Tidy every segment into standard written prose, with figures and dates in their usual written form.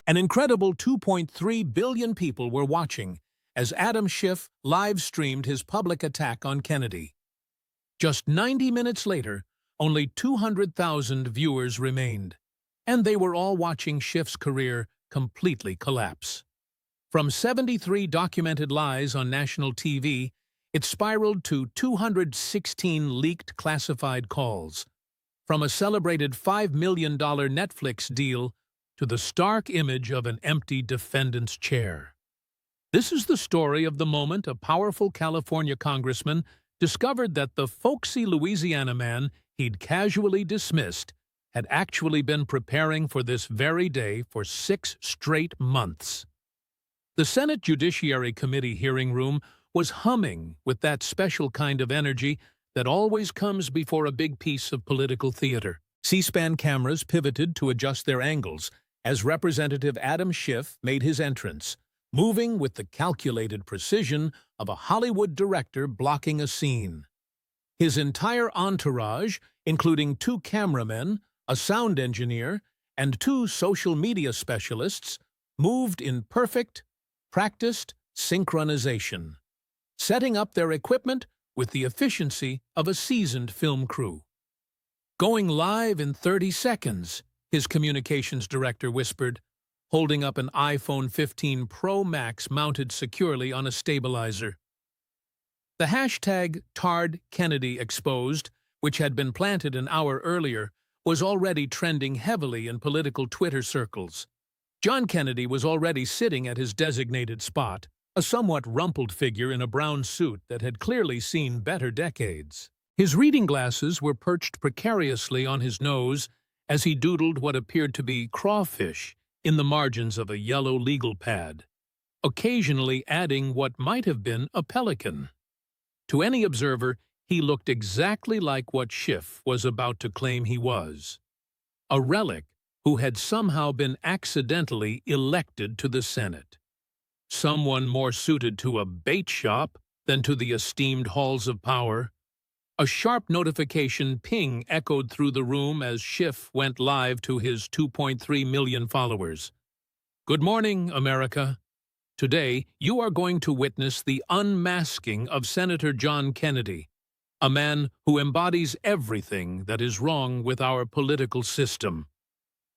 An incredible 2.3 billion people were watching as Adam Schiff live-streamed his public attack on Kennedy. Just 90 minutes later, only 200,000 viewers remained, and they were all watching Schiff's career completely collapse. From 73 documented lies on national TV, it spiraled to 216 leaked classified calls. From a celebrated $5 million Netflix deal to the stark image of an empty defendant's chair. This is the story of the moment a powerful California congressman discovered that the folksy Louisiana man he'd casually dismissed had actually been preparing for this very day for 6 straight months. The Senate Judiciary Committee hearing room was humming with that special kind of energy that always comes before a big piece of political theater. C-SPAN cameras pivoted to adjust their angles as Representative Adam Schiff made his entrance, moving with the calculated precision of a Hollywood director blocking a scene. His entire entourage, including 2 cameramen, a sound engineer, and 2 social media specialists, moved in perfect, practiced synchronization, setting up their equipment with the efficiency of a seasoned film crew. "Going live in 30 seconds, his communications director whispered, holding up an iPhone 15 Pro Max mounted securely on a stabilizer. The hashtag #TardKennedyExposed, which had been planted an hour earlier, was already trending heavily in political Twitter circles. John Kennedy was already sitting at his designated spot, a somewhat rumpled figure in a brown suit that had clearly seen better decades. His reading glasses were perched precariously on his nose as he doodled what appeared to be crawfish in the margins of a yellow legal pad, occasionally adding what might have been a pelican. To any observer, he looked exactly like what Schiff was about to claim he was, a relic who had somehow been accidentally elected to the Senate. Someone more suited to a bait shop than to the esteemed halls of power. A sharp notification ping echoed through the room as Schiff went live to his 2.3 million followers. "Good morning, America. Today, you are going to witness the unmasking of Senator John Kennedy, a man who embodies everything that is wrong with our political system."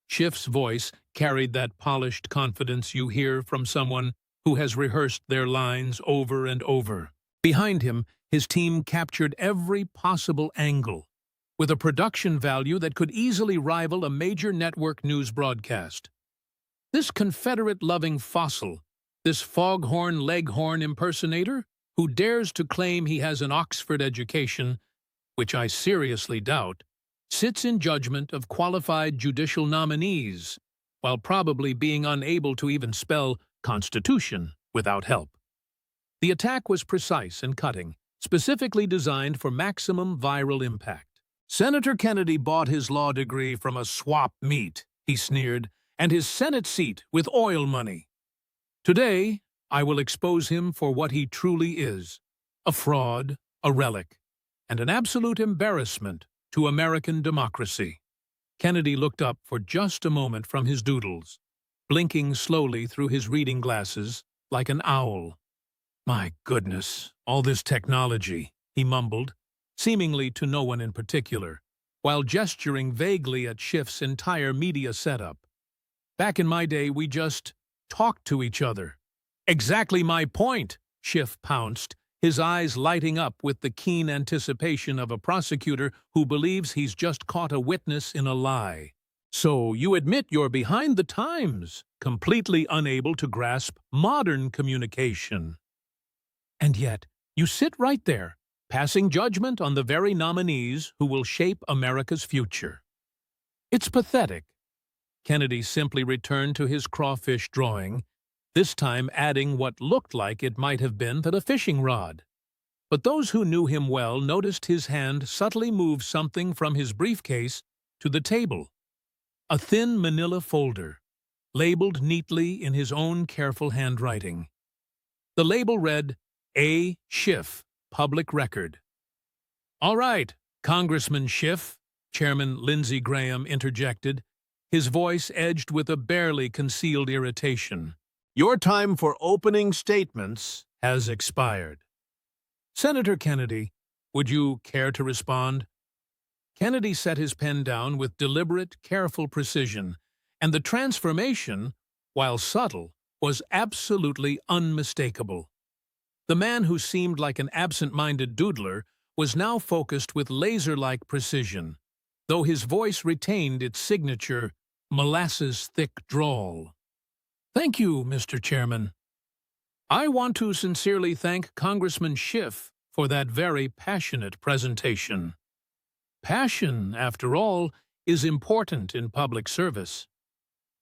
Schiff's voice carried that polished confidence you hear from someone who has rehearsed their lines over and over. Behind him, his team captured every possible angle, with a production value that could easily rival a major network news broadcast. This Confederate-loving fossil, this foghorn leghorn impersonator, who dares to claim he has an Oxford education, which I seriously doubt, sits in judgment of qualified judicial nominees, while probably being unable to even spell Constitution without help. The attack was precise and cutting, specifically designed for maximum viral impact. "Senator Kennedy bought his law degree from a swap meet," he sneered, "and his Senate seat with oil money. Today, I will expose him for what he truly is, a fraud, a relic, and an absolute embarrassment to American democracy." Kennedy looked up for just a moment from his doodles, blinking slowly through his reading glasses like an owl. "My goodness, all this technology," he mumbled, seemingly to no one in particular, while gesturing vaguely at Schiff's entire media setup. "Back in my day, we just talked to each other." "Exactly my point," Schiff pounced, his eyes lighting up with the keen anticipation of a prosecutor who believes he's just caught a witness in a lie. "So you admit you're behind the times, completely unable to grasp modern communication. And yet, you sit right there, passing judgment on the very nominees who will shape America's future." "It's pathetic." Kennedy simply returned to his crawfish drawing, this time adding what looked like it might have been but a fishing rod. But those who knew him well noticed his hand subtly move something from his briefcase to the table. A thin manila folder, labeled neatly in his own careful handwriting. The label read, "A. Schiff, Public Record." "All right, Congressman Schiff," Chairman Lindsey Graham interjected, his voice edged with a barely concealed irritation. Your time for opening statements Has expired. Senator Kennedy, would you care to respond? Kennedy set his pen down with deliberate, careful precision, and the transformation, while subtle, was absolutely unmistakable. The man who seemed like an absent-minded doodler was now focused with laser-like precision, though his voice retained its signature, molasses-thick drawl. Thank you, Mr. Chairman. I want to sincerely thank Congressman Schiff for that very passionate presentation. Passion, after all, is important in public service.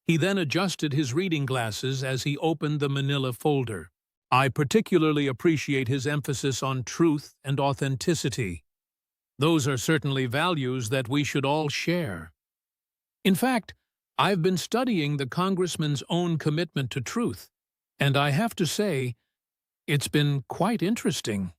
He then adjusted his reading glasses as he opened the manila folder. I particularly appreciate his emphasis on truth and authenticity. Those are certainly values that we should all share. In fact, I've been studying the congressman's own commitment to truth, and I have to say, it's been quite interesting.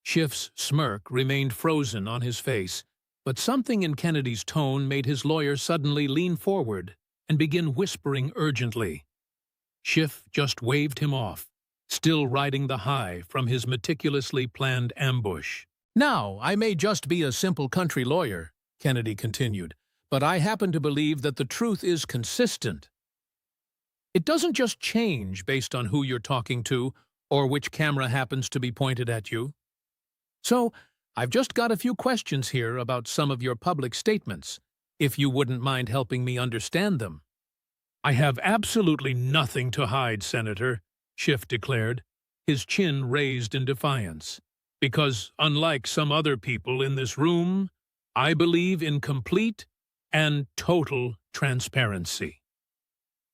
Schiff's smirk remained frozen on his face, but something in Kennedy's tone made his lawyer suddenly lean forward and begin whispering urgently. Schiff just waved him off, still riding the high from his meticulously planned ambush. Now, I may just be a simple country lawyer, Kennedy continued, but I happen to believe that the truth is consistent. It doesn't just change based on who you're talking to or which camera happens to be pointed at you. So, I've just got a few questions here about some of your public statements, if you wouldn't mind helping me understand them. I have absolutely nothing to hide, Senator, Schiff declared, his chin raised in defiance, because, unlike some other people in this room, I believe in complete and total transparency.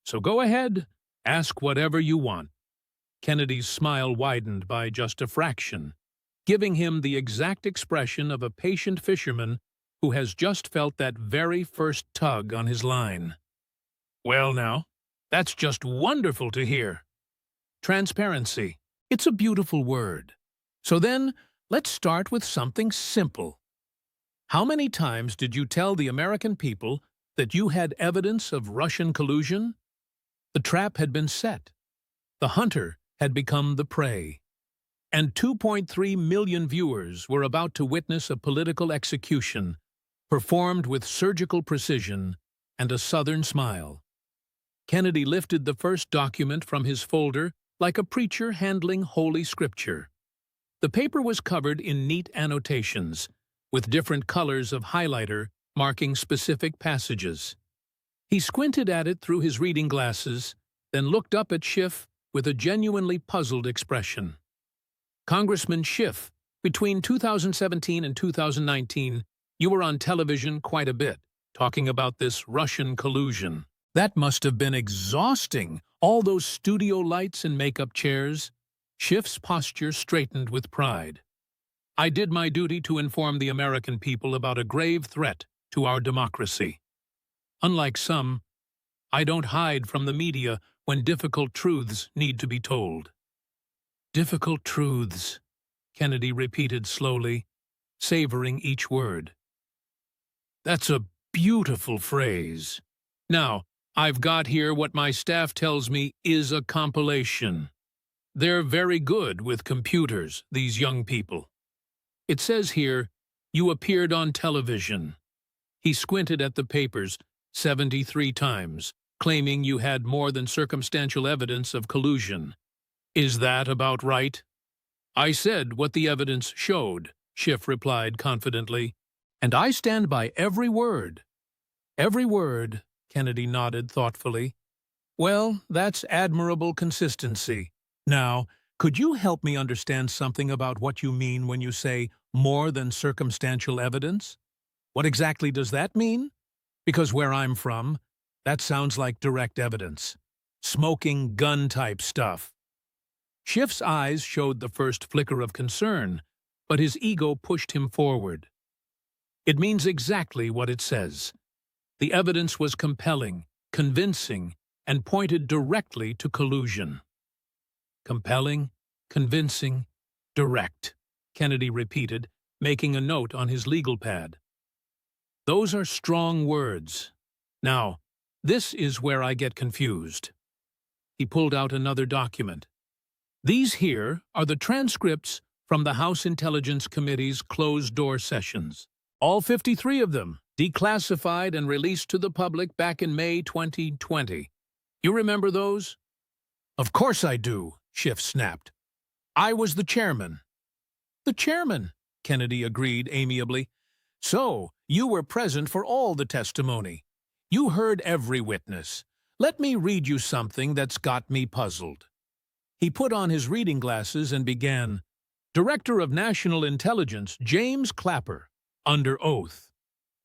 So go ahead, ask whatever you want. Kennedy's smile widened by just a fraction, giving him the exact expression of a patient fisherman who has just felt that very first tug on his line. Well now, that's just wonderful to hear. Transparency, it's a beautiful word. So then, let's start with something simple. How many times did you tell the American people that you had evidence of Russian collusion? The trap had been set. The hunter had become the prey. And 2.3 million viewers were about to witness a political execution, performed with surgical precision and a Southern smile. Kennedy lifted the first document from his folder like a preacher handling Holy Scripture. The paper was covered in neat annotations, with different colors of highlighter marking specific passages. He squinted at it through his reading glasses, then looked up at Schiff with a genuinely puzzled expression. Congressman Schiff, between 2017 and 2019, you were on television quite a bit, talking about this Russian collusion. That must have been exhausting, all those studio lights and makeup chairs. Schiff's posture straightened with pride. I did my duty to inform the American people about a grave threat to our democracy. Unlike some, I don't hide from the media when difficult truths need to be told. Difficult truths, Kennedy repeated slowly, savoring each word. That's a beautiful phrase. Now, I've got here what my staff tells me is a compilation. They're very good with computers, these young people. It says here, you appeared on television. He squinted at the papers 73 times, claiming you had more than circumstantial evidence of collusion. Is that about right? I said what the evidence showed, Schiff replied confidently, and I stand by every word. Every word, Kennedy nodded thoughtfully. Well, that's admirable consistency. Now, could you help me understand something about what you mean when you say more than circumstantial evidence? What exactly does that mean? Because where I'm from, that sounds like direct evidence. Smoking gun-type stuff. Schiff's eyes showed the first flicker of concern, but his ego pushed him forward. It means exactly what it says. The evidence was compelling, convincing, and pointed directly to collusion. Compelling, convincing, direct, Kennedy repeated, making a note on his legal pad. Those are strong words. Now, this is where I get confused. He pulled out another document. These here are the transcripts from the House Intelligence Committee's closed-door sessions. All 53 of them, declassified and released to the public back in May 2020. You remember those? Of course I do, Schiff snapped. I was the chairman. The chairman, Kennedy agreed amiably. So, you were present for all the testimony. You heard every witness. Let me read you something that's got me puzzled. He put on his reading glasses and began, Director of National Intelligence James Clapper, under oath.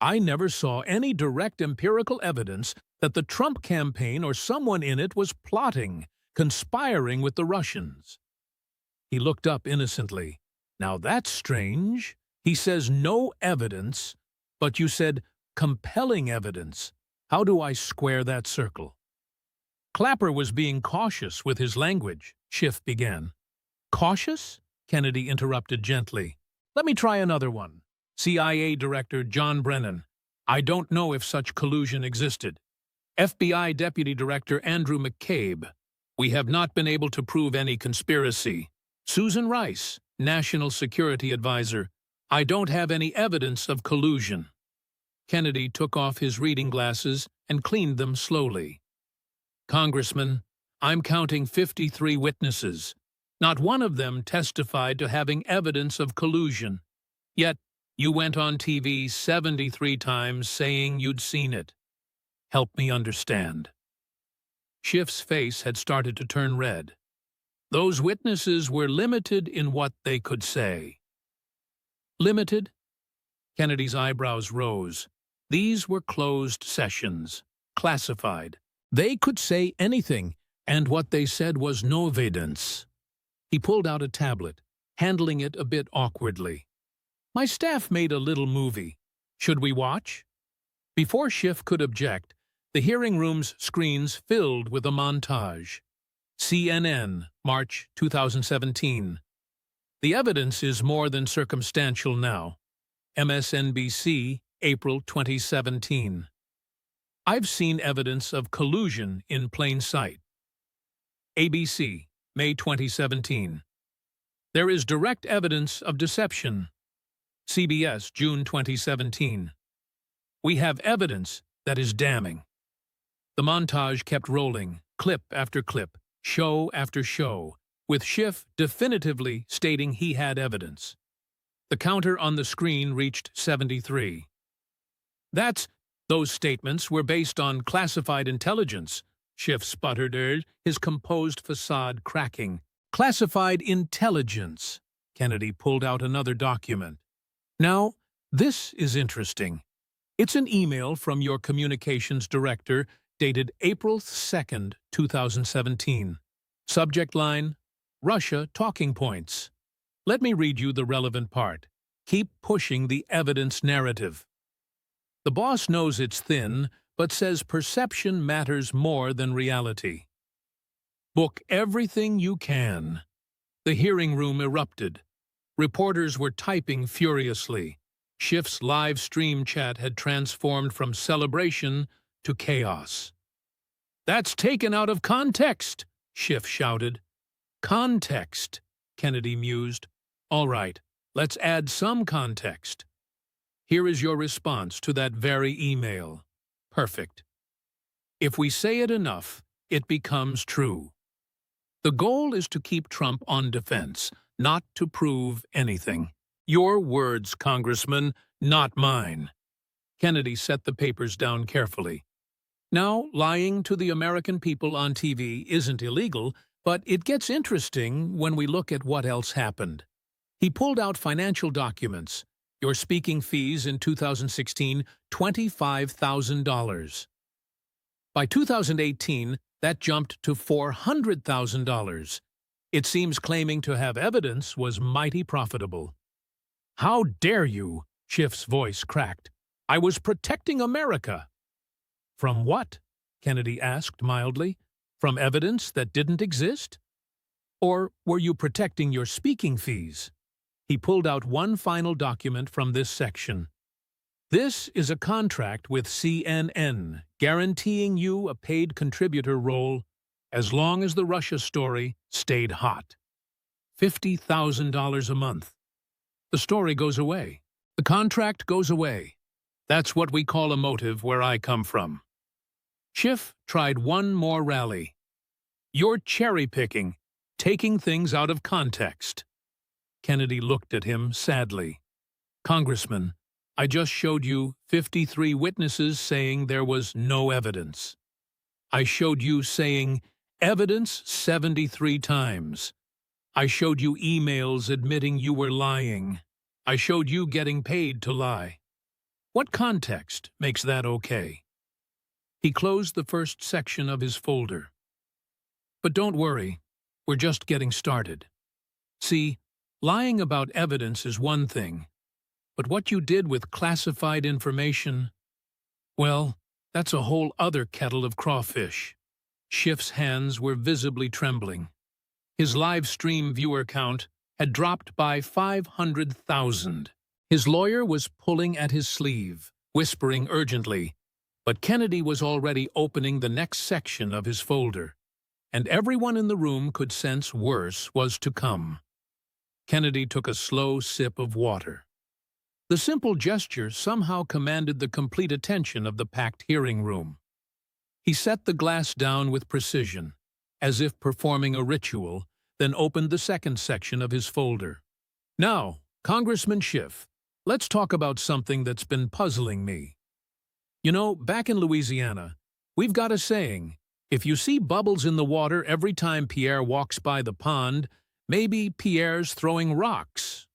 I never saw any direct empirical evidence that the Trump campaign or someone in it was plotting, conspiring with the Russians. He looked up innocently. Now that's strange. He says no evidence, but you said compelling evidence. How do I square that circle? Clapper was being cautious with his language, Schiff began. Cautious? Kennedy interrupted gently. Let me try another one. CIA Director John Brennan. I don't know if such collusion existed. FBI Deputy Director Andrew McCabe. We have not been able to prove any conspiracy. Susan Rice, National Security Advisor. I don't have any evidence of collusion. Kennedy took off his reading glasses and cleaned them slowly. Congressman, I'm counting 53 witnesses. Not one of them testified to having evidence of collusion. Yet, you went on TV 73 times saying you'd seen it. Help me understand. Schiff's face had started to turn red. Those witnesses were limited in what they could say. Limited? Kennedy's eyebrows rose. These were closed sessions, classified. They could say anything, and what they said was no evidence. He pulled out a tablet, handling it a bit awkwardly. My staff made a little movie. Should we watch? Before Schiff could object, the hearing room's screens filled with a montage. CNN, March 2017. The evidence is more than circumstantial now. MSNBC, April 2017. I've seen evidence of collusion in plain sight. ABC, May 2017. There is direct evidence of deception. CBS, June 2017. We have evidence that is damning. The montage kept rolling, clip after clip, show after show, with Schiff definitively stating he had evidence. The counter on the screen reached 73. Those statements were based on classified intelligence, Schiff sputtered, his composed facade cracking. Classified intelligence. Kennedy pulled out another document. Now, this is interesting. It's an email from your communications director dated April 2nd, 2017. Subject line, Russia talking points. Let me read you the relevant part. Keep pushing the evidence narrative. The boss knows it's thin, but says perception matters more than reality. Book everything you can. The hearing room erupted. Reporters were typing furiously. Schiff's live stream chat had transformed from celebration to chaos. That's taken out of context, Schiff shouted. Context, Kennedy mused. All right, let's add some context. Here is your response to that very email. Perfect. If we say it enough, it becomes true. The goal is to keep Trump on defense, not to prove anything. Your words, Congressman, not mine. Kennedy set the papers down carefully. Now, lying to the American people on TV isn't illegal, but it gets interesting when we look at what else happened. He pulled out financial documents. Your speaking fees in 2016, $25,000. By 2018, that jumped to $400,000. It seems claiming to have evidence was mighty profitable. How dare you? Schiff's voice cracked. I was protecting America. From what? Kennedy asked mildly. From evidence that didn't exist? Or were you protecting your speaking fees? He pulled out one final document from this section. This is a contract with CNN guaranteeing you a paid contributor role as long as the Russia story stayed hot. $50,000 a month. The story goes away. The contract goes away. That's what we call a motive where I come from. Schiff tried one more rally. You're cherry-picking, taking things out of context. Kennedy looked at him sadly. Congressman, I just showed you 53 witnesses saying there was no evidence. I showed you saying evidence 73 times. I showed you emails admitting you were lying. I showed you getting paid to lie. What context makes that okay? He closed the first section of his folder. But don't worry, we're just getting started. See, lying about evidence is one thing, but what you did with classified information, well, that's a whole other kettle of crawfish. Schiff's hands were visibly trembling. His live stream viewer count had dropped by 500,000. His lawyer was pulling at his sleeve, whispering urgently, but Kennedy was already opening the next section of his folder, and everyone in the room could sense worse was to come. Kennedy took a slow sip of water. The simple gesture somehow commanded the complete attention of the packed hearing room. He set the glass down with precision, as if performing a ritual, then opened the second section of his folder. Now, Congressman Schiff, let's talk about something that's been puzzling me. You know, back in Louisiana, we've got a saying, if you see bubbles in the water every time Pierre walks by the pond, maybe Pierre's throwing rocks.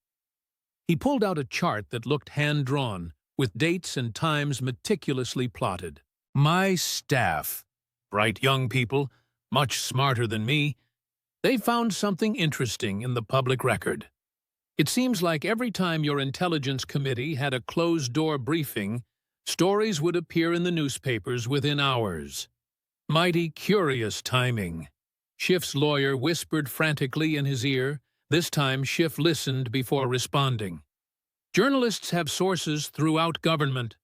He pulled out a chart that looked hand-drawn, with dates and times meticulously plotted. My staff, bright young people, much smarter than me, they found something interesting in the public record. It seems like every time your intelligence committee had a closed-door briefing, stories would appear in the newspapers within hours. Mighty curious timing. Schiff's lawyer whispered frantically in his ear. This time Schiff listened before responding. Journalists have sources throughout government.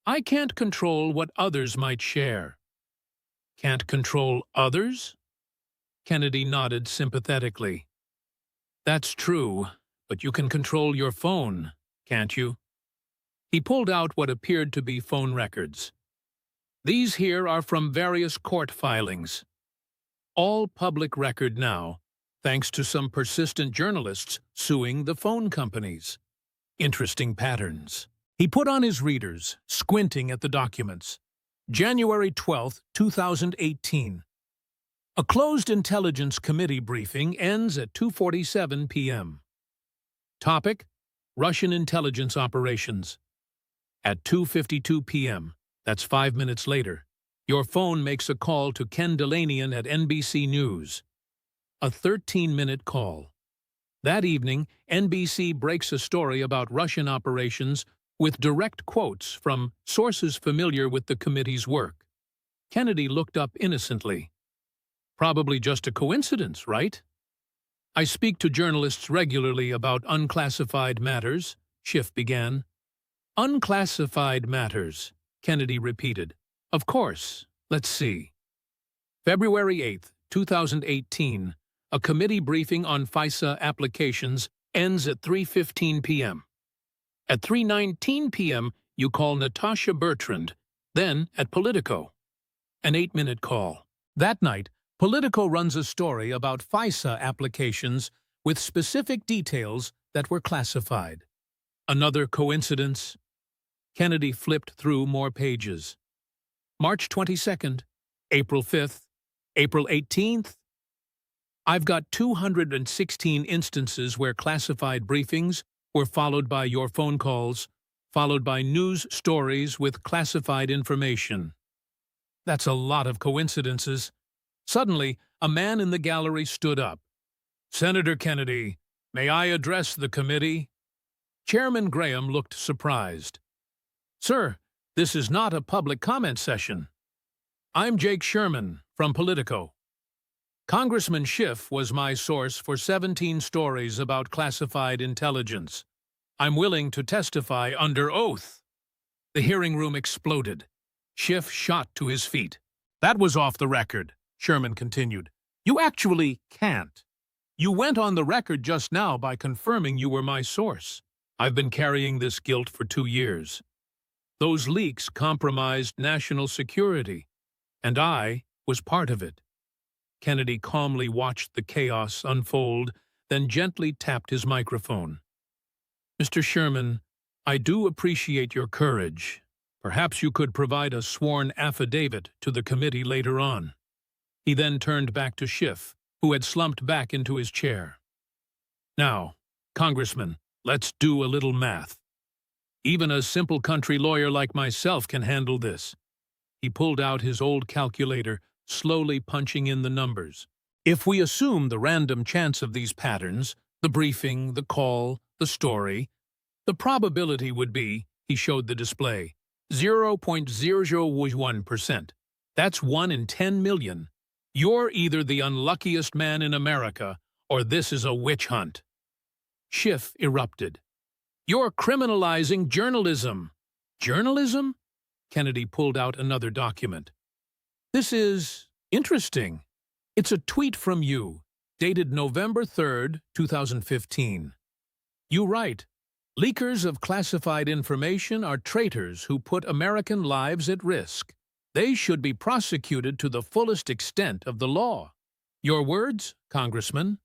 I can't control what others might share. Can't control others? Kennedy nodded sympathetically. That's true, but you can control your phone, can't you? He pulled out what appeared to be phone records. These here are from various court filings. All public record now, thanks to some persistent journalists suing the phone companies. Interesting patterns. He put on his readers, squinting at the documents. January 12, 2018. A closed Intelligence Committee briefing ends at 2:47 p.m. Topic: Russian intelligence operations. At 2:52 p.m., that's 5 minutes later, your phone makes a call to Ken Delanian at NBC News. A 13-minute call. That evening, NBC breaks a story about Russian operations with direct quotes from sources familiar with the committee's work. Kennedy looked up innocently. Probably just a coincidence, right? I speak to journalists regularly about unclassified matters, Schiff began. Unclassified matters, Kennedy repeated. Of course. Let's see. February 8, 2018, a committee briefing on FISA applications ends at 3:15 p.m. At 3:19 p.m., you call Natasha Bertrand, then at Politico. An 8-minute call. That night, Politico runs a story about FISA applications with specific details that were classified. Another coincidence? Kennedy flipped through more pages. March 22nd, April 5th, April 18th. I've got 216 instances where classified briefings were followed by your phone calls, followed by news stories with classified information. That's a lot of coincidences. Suddenly, a man in the gallery stood up. Senator Kennedy, may I address the committee? Chairman Graham looked surprised. Sir, this is not a public comment session. I'm Jake Sherman from Politico. Congressman Schiff was my source for 17 stories about classified intelligence. I'm willing to testify under oath. The hearing room exploded. Schiff shot to his feet. "That was off the record," Sherman continued. "You actually can't. You went on the record just now by confirming you were my source. I've been carrying this guilt for 2 years. Those leaks compromised national security, and I was part of it." Kennedy calmly watched the chaos unfold, then gently tapped his microphone. "Mr. Sherman, I do appreciate your courage. Perhaps you could provide a sworn affidavit to the committee later on." He then turned back to Schiff, who had slumped back into his chair. "Now, Congressman, let's do a little math. Even a simple country lawyer like myself can handle this." He pulled out his old calculator, slowly punching in the numbers. "If we assume the random chance of these patterns, the briefing, the call, the story, the probability would be," he showed the display, 0.001%. That's 1 in 10 million. You're either the unluckiest man in America, or this is a witch hunt." Schiff erupted. "You're criminalizing journalism." "Journalism?" Kennedy pulled out another document. "This is interesting. It's a tweet from you, dated November 3rd, 2015. You write, 'Leakers of classified information are traitors who put American lives at risk. They should be prosecuted to the fullest extent of the law.' Your words, Congressman."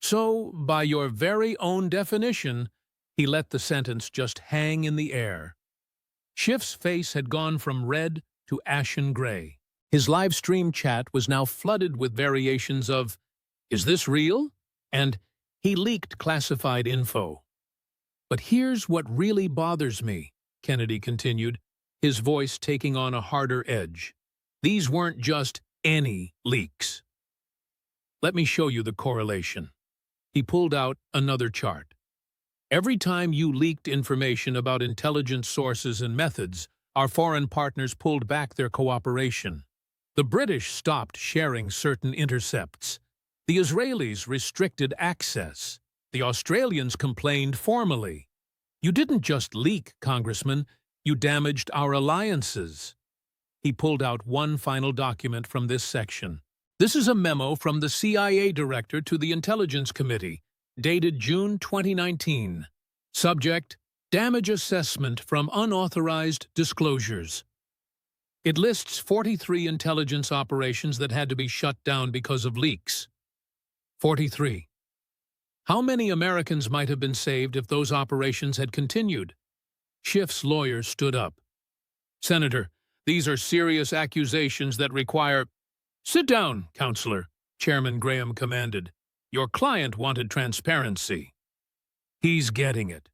So, by your very own definition, he let the sentence just hang in the air. Schiff's face had gone from red to ashen gray. His live stream chat was now flooded with variations of, "Is this real?" and "He leaked classified info." "But here's what really bothers me," Kennedy continued, his voice taking on a harder edge. "These weren't just any leaks. Let me show you the correlation." He pulled out another chart. "Every time you leaked information about intelligence sources and methods, our foreign partners pulled back their cooperation. The British stopped sharing certain intercepts. The Israelis restricted access. The Australians complained formally. You didn't just leak, Congressman, you damaged our alliances." He pulled out one final document from this section. This is a memo from the CIA director to the Intelligence Committee, dated June 2019. Subject, damage assessment from unauthorized disclosures. It lists 43 intelligence operations that had to be shut down because of leaks. 43. How many Americans might have been saved if those operations had continued? Schiff's lawyer stood up. "Senator, these are serious accusations that require—" "Sit down, Counselor," Chairman Graham commanded. "Your client wanted transparency." "He's getting it."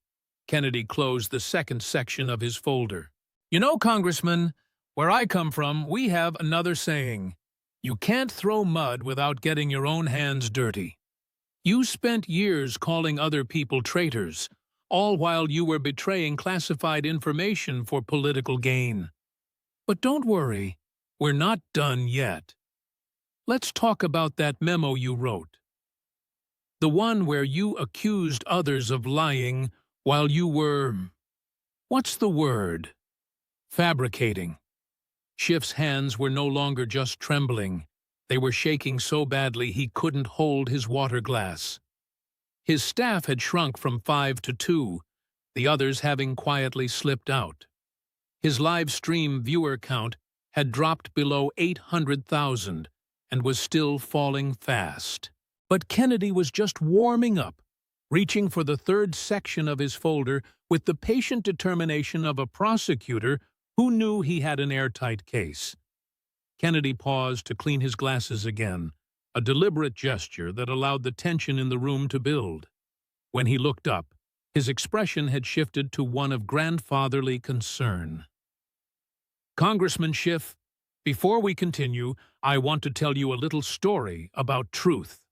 Kennedy closed the second section of his folder. "You know, Congressman, where I come from, we have another saying. You can't throw mud without getting your own hands dirty. You spent years calling other people traitors, all while you were betraying classified information for political gain. But don't worry, we're not done yet. Let's talk about that memo you wrote. The one where you accused others of lying while you were— what's the word? Fabricating." Schiff's hands were no longer just trembling. They were shaking so badly he couldn't hold his water glass. His staff had shrunk from 5 to 2, the others having quietly slipped out. His live stream viewer count had dropped below 800,000 and was still falling fast. But Kennedy was just warming up, reaching for the third section of his folder with the patient determination of a prosecutor who knew he had an airtight case. Kennedy paused to clean his glasses again, a deliberate gesture that allowed the tension in the room to build. When he looked up, his expression had shifted to one of grandfatherly concern. "Congressman Schiff, before we continue, I want to tell you a little story about truth."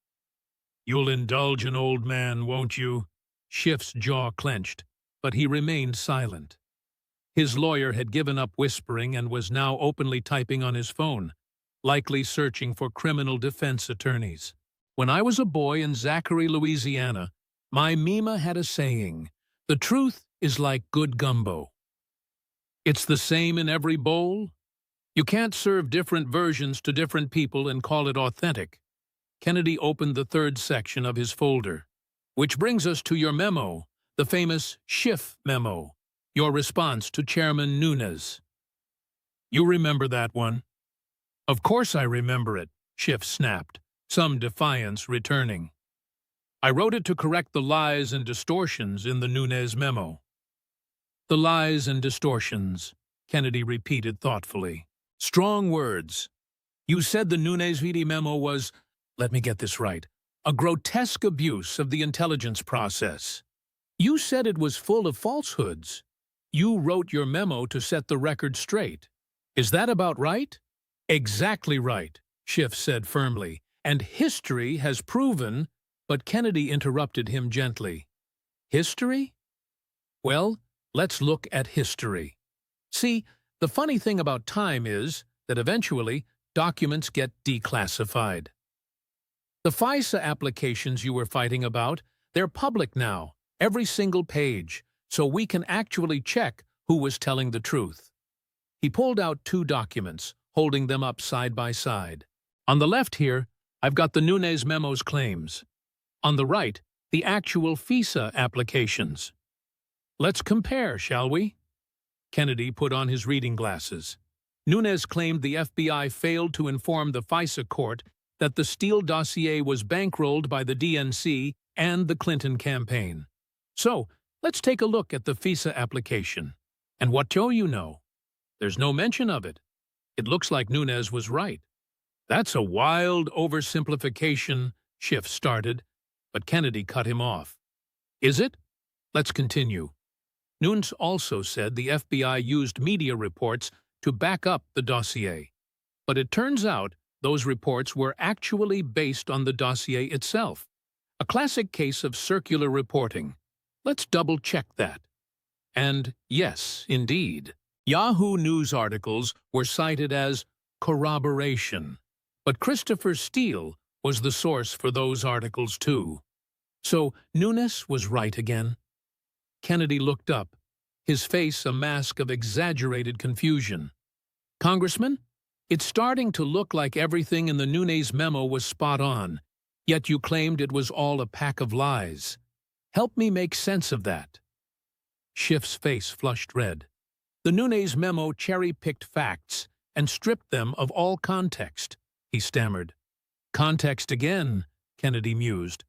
"You'll indulge an old man, won't you?" Schiff's jaw clenched, but he remained silent. His lawyer had given up whispering and was now openly typing on his phone, likely searching for criminal defense attorneys. "When I was a boy in Zachary, Louisiana, my Mima had a saying, 'The truth is like good gumbo.' It's the same in every bowl? You can't serve different versions to different people and call it authentic. Kennedy opened the third section of his folder. Which brings us to your memo, the famous Schiff memo, your response to Chairman Nunes. You remember that one? Of course I remember it, Schiff snapped, some defiance returning. I wrote it to correct the lies and distortions in the Nunes memo. The lies and distortions, Kennedy repeated thoughtfully. Strong words. You said the Nunes VD memo was, let me get this right, a grotesque abuse of the intelligence process. You said it was full of falsehoods. You wrote your memo to set the record straight. Is that about right? Exactly right, Schiff said firmly, and history has proven, but Kennedy interrupted him gently. History? Well, let's look at history. See, the funny thing about time is that eventually documents get declassified. The FISA applications you were fighting about, they're public now, every single page, so we can actually check who was telling the truth. He pulled out 2 documents, holding them up side by side. On the left here, I've got the Nunes memo's claims. On the right, the actual FISA applications. Let's compare, shall we? Kennedy put on his reading glasses. Nunes claimed the FBI failed to inform the FISA court that the Steele dossier was bankrolled by the DNC and the Clinton campaign. So, let's take a look at the FISA application. And what do you know? There's no mention of it. It looks like Nunes was right. That's a wild oversimplification, Schiff started, but Kennedy cut him off. Is it? Let's continue. Nunes also said the FBI used media reports to back up the dossier. But it turns out those reports were actually based on the dossier itself. A classic case of circular reporting. Let's double-check that. And yes, indeed, Yahoo News articles were cited as corroboration. But Christopher Steele was the source for those articles too. So Nunes was right again. Kennedy looked up, his face a mask of exaggerated confusion. Congressman, it's starting to look like everything in the Nunes memo was spot on, yet you claimed it was all a pack of lies. Help me make sense of that. Schiff's face flushed red. The Nunes memo cherry-picked facts and stripped them of all context, he stammered. Context again, Kennedy mused.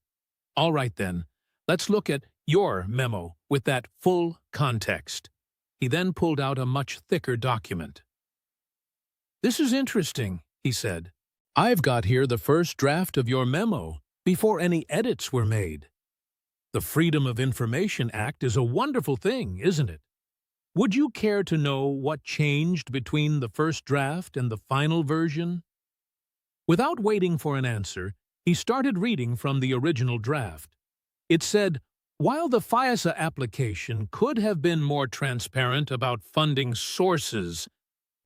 All right then, let's look at your memo with that full context. He then pulled out a much thicker document. This is interesting, he said. I've got here the first draft of your memo before any edits were made. The Freedom of Information Act is a wonderful thing, isn't it? Would you care to know what changed between the first draft and the final version? Without waiting for an answer, he started reading from the original draft. It said, while the FISA application could have been more transparent about funding sources,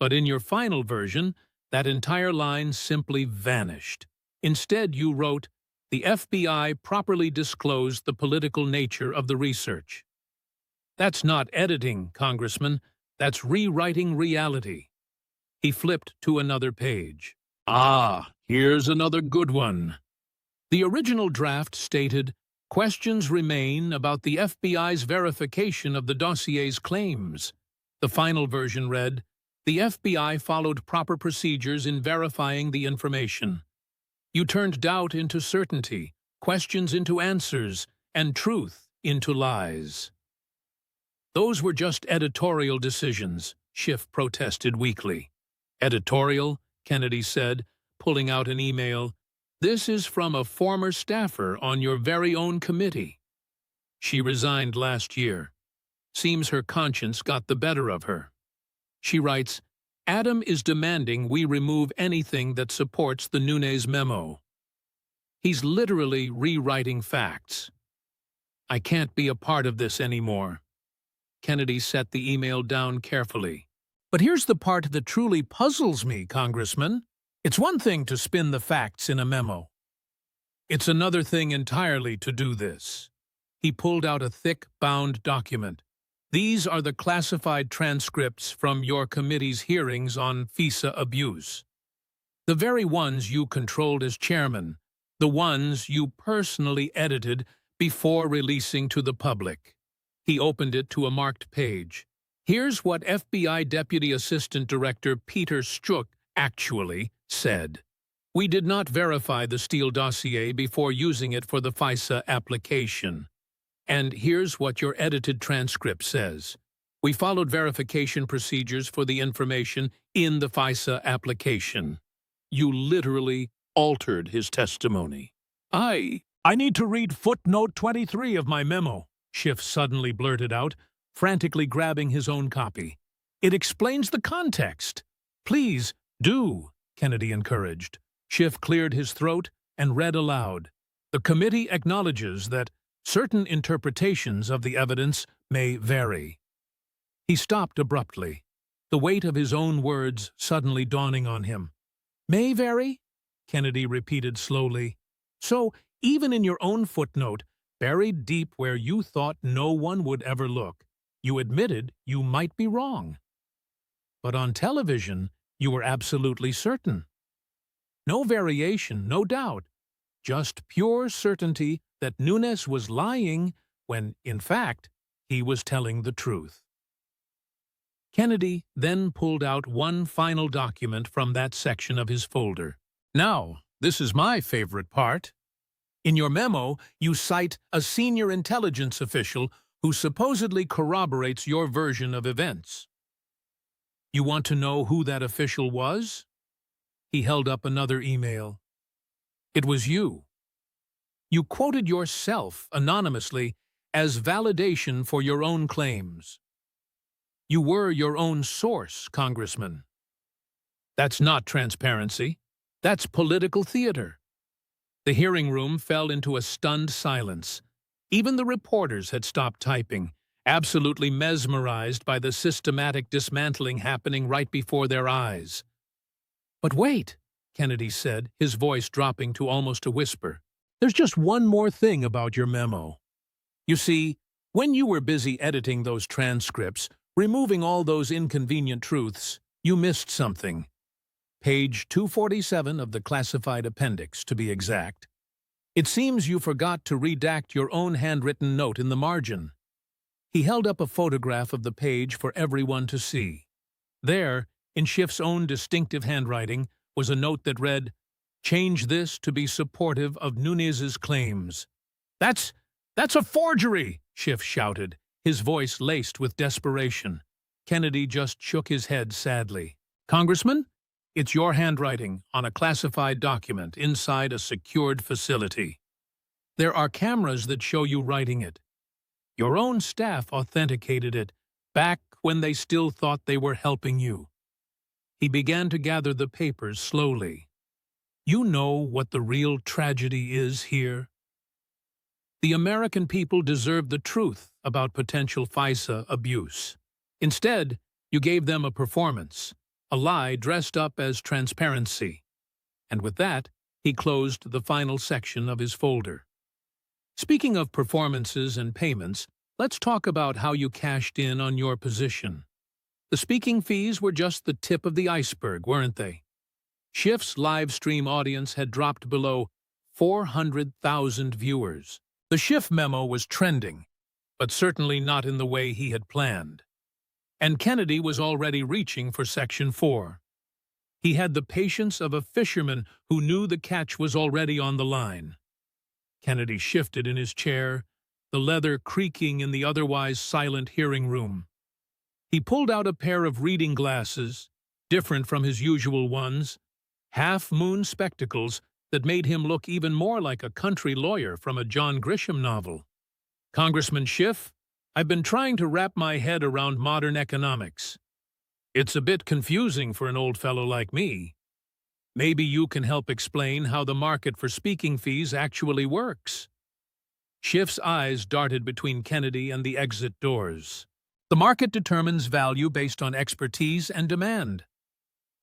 but in your final version, that entire line simply vanished. Instead, you wrote, the FBI properly disclosed the political nature of the research. That's not editing, Congressman. That's rewriting reality. He flipped to another page. Ah, here's another good one. The original draft stated, questions remain about the FBI's verification of the dossier's claims. The final version read, the FBI followed proper procedures in verifying the information. You turned doubt into certainty, questions into answers, and truth into lies. Those were just editorial decisions, Schiff protested weakly. Editorial, Kennedy said, pulling out an email. This is from a former staffer on your very own committee. She resigned last year. Seems her conscience got the better of her. She writes, Adam is demanding we remove anything that supports the Nunes memo. He's literally rewriting facts. I can't be a part of this anymore. Kennedy set the email down carefully. But here's the part that truly puzzles me, Congressman. It's one thing to spin the facts in a memo. It's another thing entirely to do this. He pulled out a thick, bound document. These are the classified transcripts from your committee's hearings on FISA abuse. The very ones you controlled as chairman, the ones you personally edited before releasing to the public. He opened it to a marked page. Here's what FBI Deputy Assistant Director Peter Strzok actually said. We did not verify the Steele dossier before using it for the FISA application. And here's what your edited transcript says. We followed verification procedures for the information in the FISA application. You literally altered his testimony. I need to read footnote 23 of my memo, Schiff suddenly blurted out, frantically grabbing his own copy. It explains the context. Please, do, Kennedy encouraged. Schiff cleared his throat and read aloud. The committee acknowledges that certain interpretations of the evidence may vary. He stopped abruptly, the weight of his own words suddenly dawning on him. May vary? Kennedy repeated slowly. So, even in your own footnote, buried deep where you thought no one would ever look, you admitted you might be wrong. But on television, you were absolutely certain. No variation, no doubt, just pure certainty that Nunes was lying when, in fact, he was telling the truth. Kennedy then pulled out one final document from that section of his folder. Now, this is my favorite part. In your memo, you cite a senior intelligence official who supposedly corroborates your version of events. You want to know who that official was? He held up another email. It was you. You quoted yourself anonymously as validation for your own claims. You were your own source, Congressman. That's not transparency. That's political theater. The hearing room fell into a stunned silence. Even the reporters had stopped typing, absolutely mesmerized by the systematic dismantling happening right before their eyes. But wait, Kennedy said, his voice dropping to almost a whisper. There's just one more thing about your memo. You see, when you were busy editing those transcripts, removing all those inconvenient truths, you missed something. Page 247 of the classified appendix, to be exact. It seems you forgot to redact your own handwritten note in the margin. He held up a photograph of the page for everyone to see. There, in Schiff's own distinctive handwriting, was a note that read, "Change this to be supportive of Nunes's claims." That's a forgery, Schiff shouted, his voice laced with desperation. Kennedy just shook his head sadly. Congressman, it's your handwriting on a classified document inside a secured facility. There are cameras that show you writing it. Your own staff authenticated it, back when they still thought they were helping you. He began to gather the papers slowly. You know what the real tragedy is here? The American people deserve the truth about potential FISA abuse. Instead, you gave them a performance, a lie dressed up as transparency. And with that, he closed the final section of his folder. Speaking of performances and payments, let's talk about how you cashed in on your position. The speaking fees were just the tip of the iceberg, weren't they? Schiff's live stream audience had dropped below 400,000 viewers. The Schiff memo was trending, but certainly not in the way he had planned. And Kennedy was already reaching for Section 4. He had the patience of a fisherman who knew the catch was already on the line. Kennedy shifted in his chair, the leather creaking in the otherwise silent hearing room. He pulled out a pair of reading glasses, different from his usual ones, half-moon spectacles that made him look even more like a country lawyer from a John Grisham novel. Congressman Schiff, I've been trying to wrap my head around modern economics. It's a bit confusing for an old fellow like me. Maybe you can help explain how the market for speaking fees actually works. Schiff's eyes darted between Kennedy and the exit doors. The market determines value based on expertise and demand.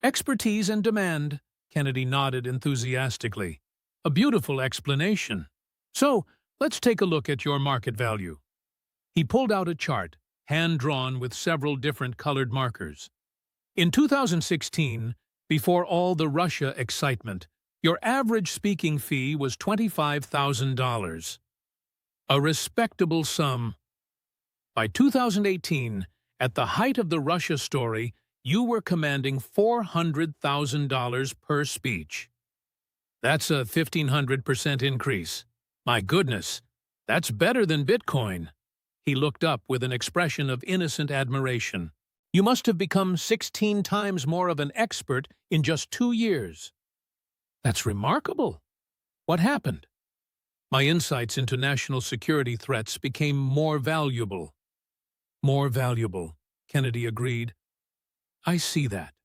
Expertise and demand, Kennedy nodded enthusiastically. A beautiful explanation. So, let's take a look at your market value. He pulled out a chart, hand-drawn with several different colored markers. In 2016, before all the Russia excitement, your average speaking fee was $25,000. A respectable sum. By 2018, at the height of the Russia story, you were commanding $400,000 per speech. That's a 1,500% increase. My goodness, that's better than Bitcoin. He looked up with an expression of innocent admiration. You must have become 16 times more of an expert in just 2 years. That's remarkable. What happened? My insights into national security threats became more valuable. More valuable, Kennedy agreed. I see that.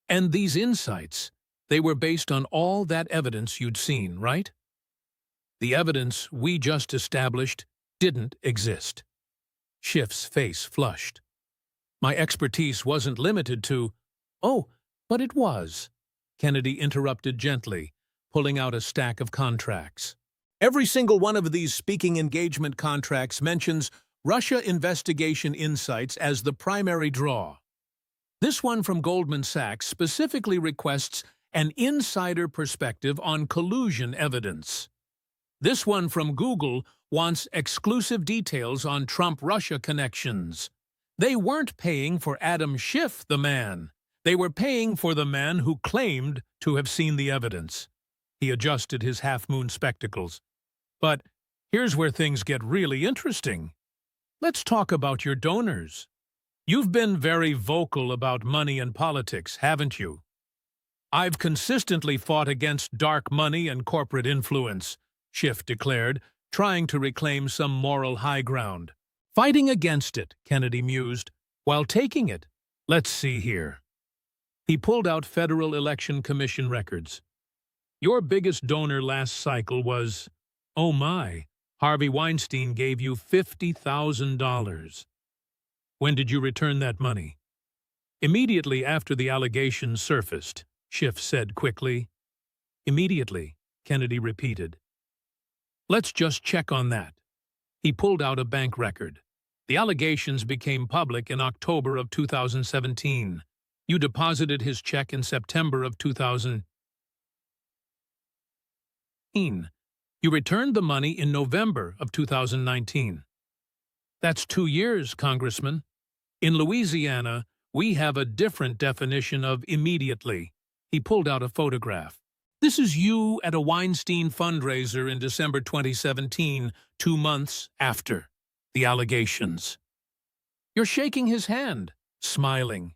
And these insights, they were based on all that evidence you'd seen, right? The evidence we just established didn't exist. Schiff's face flushed. My expertise wasn't limited to, "Oh, but it was," Kennedy interrupted gently, pulling out a stack of contracts. Every single one of these speaking engagement contracts mentions Russia Investigation Insights as the primary draw. This one from Goldman Sachs specifically requests an insider perspective on collusion evidence. This one from Google wants exclusive details on Trump-Russia connections. They weren't paying for Adam Schiff, the man. They were paying for the man who claimed to have seen the evidence. He adjusted his half-moon spectacles. But here's where things get really interesting. Let's talk about your donors. You've been very vocal about money and politics, haven't you? I've consistently fought against dark money and corporate influence, Schiff declared, trying to reclaim some moral high ground. Fighting against it, Kennedy mused, while taking it. Let's see here. He pulled out Federal Election Commission records. Your biggest donor last cycle was, oh my, Harvey Weinstein gave you $50,000. When did you return that money? Immediately after the allegations surfaced, Schiff said quickly. Immediately, Kennedy repeated. Let's just check on that. He pulled out a bank record. The allegations became public in October of 2017. You deposited his check in September of 2000. You returned the money in November of 2019. That's 2 years, Congressman. In Louisiana, we have a different definition of immediately. He pulled out a photograph. This is you at a Weinstein fundraiser in December 2017, 2 months after the allegations. You're shaking his hand, smiling.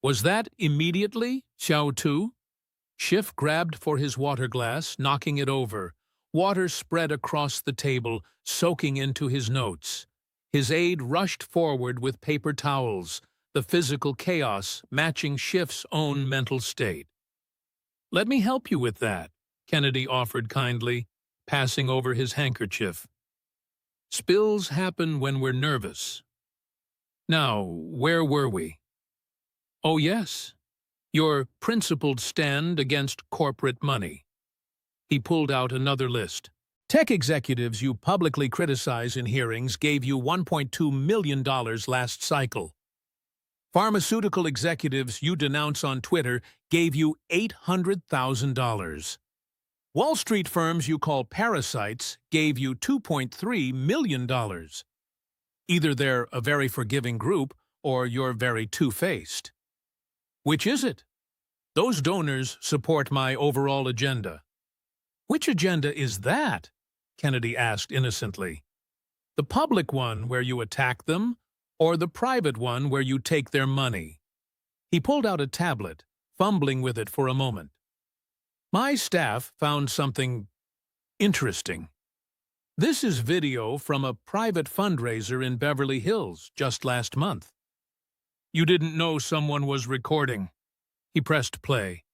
Was that immediately, Xiao Tu? Schiff grabbed for his water glass, knocking it over. Water spread across the table, soaking into his notes. His aide rushed forward with paper towels, the physical chaos matching Schiff's own mental state. Let me help you with that, Kennedy offered kindly, passing over his handkerchief. Spills happen when we're nervous. Now, where were we? Oh yes, your principled stand against corporate money. He pulled out another list. Tech executives you publicly criticize in hearings gave you $1.2 million last cycle. Pharmaceutical executives you denounce on Twitter gave you $800,000. Wall Street firms you call parasites gave you $2.3 million. Either they're a very forgiving group or you're very two-faced. Which is it? Those donors support my overall agenda. Which agenda is that? Kennedy asked innocently. The public one where you attack them, or the private one where you take their money? He pulled out a tablet, fumbling with it for a moment. My staff found something interesting. This is video from a private fundraiser in Beverly Hills just last month. You didn't know someone was recording. He pressed play.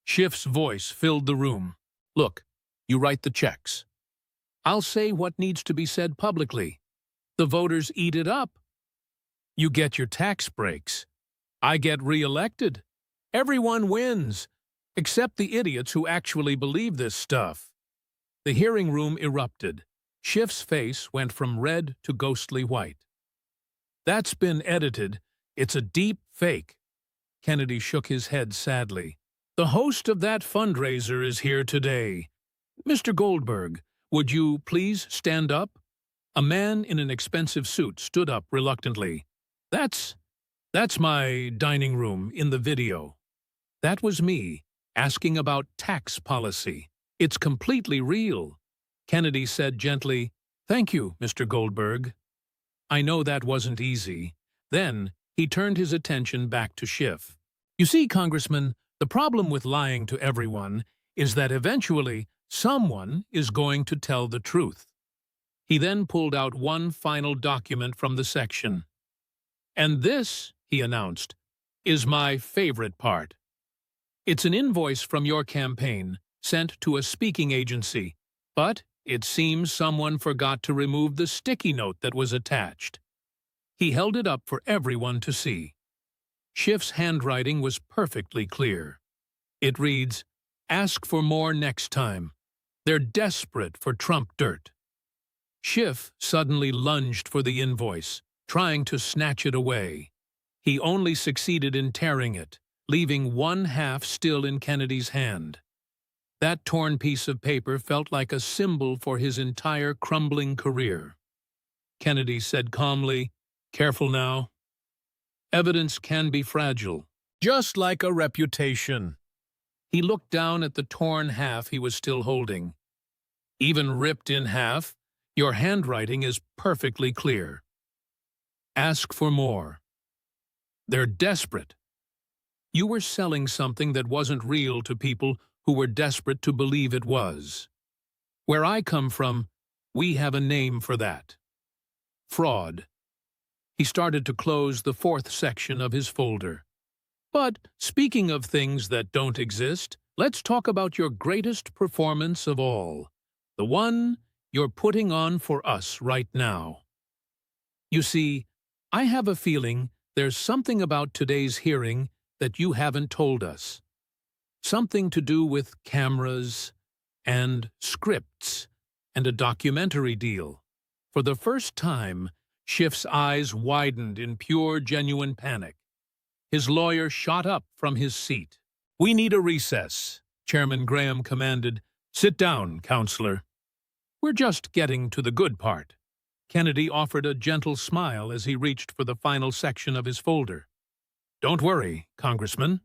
Schiff's voice filled the room. Look, you write the checks. I'll say what needs to be said publicly. The voters eat it up. You get your tax breaks. I get re-elected. Everyone wins, except the idiots who actually believe this stuff. The hearing room erupted. Schiff's face went from red to ghostly white. That's been edited. It's a deep fake." Kennedy shook his head sadly. "The host of that fundraiser is here today. Mr. Goldberg, would you please stand up?" A man in an expensive suit stood up reluctantly. That's my dining room in the video. That was me, asking about tax policy. It's completely real." Kennedy said gently, "Thank you, Mr. Goldberg. I know that wasn't easy." Then he turned his attention back to Schiff. "You see, Congressman, the problem with lying to everyone is that eventually someone is going to tell the truth." He then pulled out one final document from the section. "And this," he announced, "is my favorite part. It's an invoice from your campaign, sent to a speaking agency, but it seems someone forgot to remove the sticky note that was attached." He held it up for everyone to see. Schiff's handwriting was perfectly clear. It reads, "Ask for more next time. They're desperate for Trump dirt." Schiff suddenly lunged for the invoice, trying to snatch it away. He only succeeded in tearing it, leaving one half still in Kennedy's hand. That torn piece of paper felt like a symbol for his entire crumbling career. Kennedy said calmly, "Careful now. Evidence can be fragile, just like a reputation." He looked down at the torn half he was still holding. "Even ripped in half, your handwriting is perfectly clear. Ask for more. They're desperate." You were selling something that wasn't real to people who were desperate to believe it was. Where I come from, we have a name for that. Fraud. He started to close the fourth section of his folder. "But speaking of things that don't exist, let's talk about your greatest performance of all. The one you're putting on for us right now. You see, I have a feeling there's something about today's hearing that you haven't told us. Something to do with cameras and scripts and a documentary deal." For the first time, Schiff's eyes widened in pure, genuine panic. His lawyer shot up from his seat. "We need a recess," Chairman Graham commanded. "Sit down, counselor. We're just getting to the good part." Kennedy offered a gentle smile as he reached for the final section of his folder. "Don't worry, Congressman.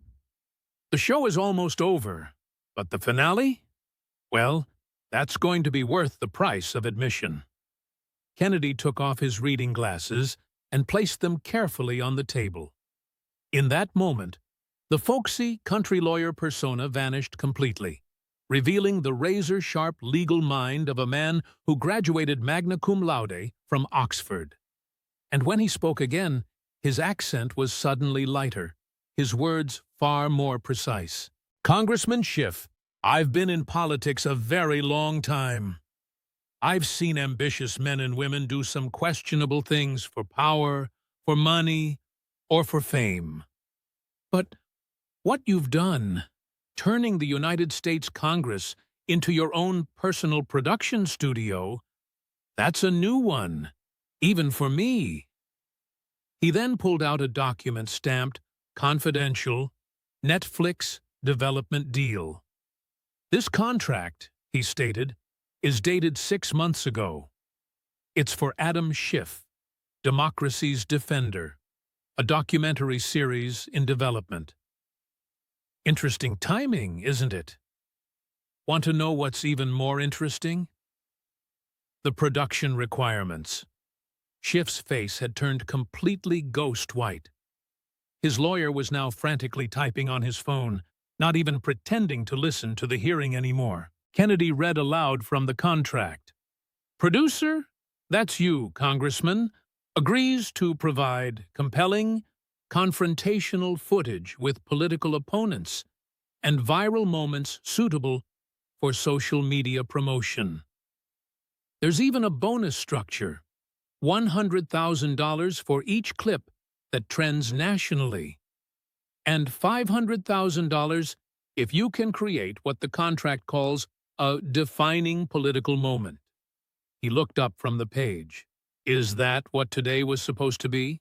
The show is almost over, but the finale? Well, that's going to be worth the price of admission." Kennedy took off his reading glasses and placed them carefully on the table. In that moment, the folksy country lawyer persona vanished completely, revealing the razor-sharp legal mind of a man who graduated magna cum laude from Oxford. And when he spoke again, his accent was suddenly lighter, his words far more precise. "Congressman Schiff, I've been in politics a very long time. I've seen ambitious men and women do some questionable things for power, for money, or for fame. But what you've done, turning the United States Congress into your own personal production studio, that's a new one, even for me." He then pulled out a document stamped "Confidential, Netflix Development Deal." "This contract," he stated, "is dated 6 months ago. It's for Adam Schiff, Democracy's Defender, a documentary series in development." Interesting timing, isn't it? Want to know what's even more interesting? The production requirements. Schiff's face had turned completely ghost white. His lawyer was now frantically typing on his phone, not even pretending to listen to the hearing anymore. Kennedy read aloud from the contract. "Producer, that's you, Congressman, agrees to provide compelling, confrontational footage with political opponents and viral moments suitable for social media promotion. There's even a bonus structure, $100,000 for each clip that trends nationally, and $500,000 if you can create what the contract calls a defining political moment." He looked up from the page. "Is that what today was supposed to be?"